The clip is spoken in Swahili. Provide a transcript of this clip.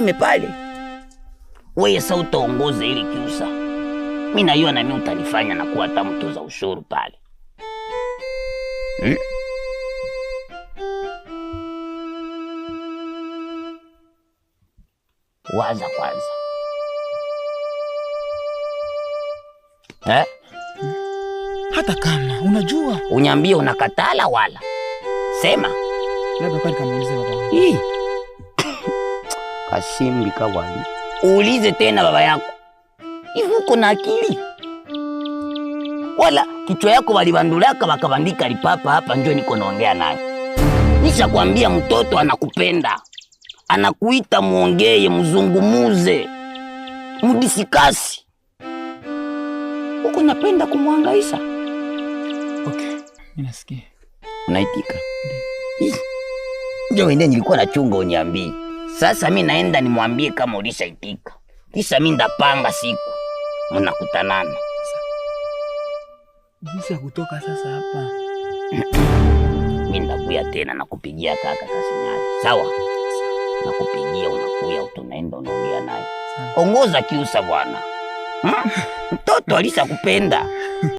Pale wewe sasa utaongoza ili kiusa, mimi najua na mimi utanifanya na kuwa hata mtoza ushuru pale. Waza kwanza. Hata kama unajua unyambie unakatala wala sema. Labda kwa nikamuulize baba. Kasimbi kawali. Uulize tena baba yako. Hivi uko na akili? Wala kichwa yako walibandulaka wakabandika lipapa hapa njoo niko naongea naye. Nishakwambia mtoto anakupenda. Anakuita muongee, mzungumuze. Mudisikasi. Uko napenda kumwangaisha? Okay, ninasikia. Unaitika? Njoo wende nilikuwa na chunga uniambie. Sasa mimi naenda nimwambie kama ulishaitika. Kisha mimi ndapanga siku mnakutanana. Bisa kutoka sasa hapa. Mimi ndakuya tena na kupigia kaka kasinyali. Sawa? Nakupigia unakuya tunaenda unaongea naye. Ongoza kiusa bwana. Mtoto alishakupenda.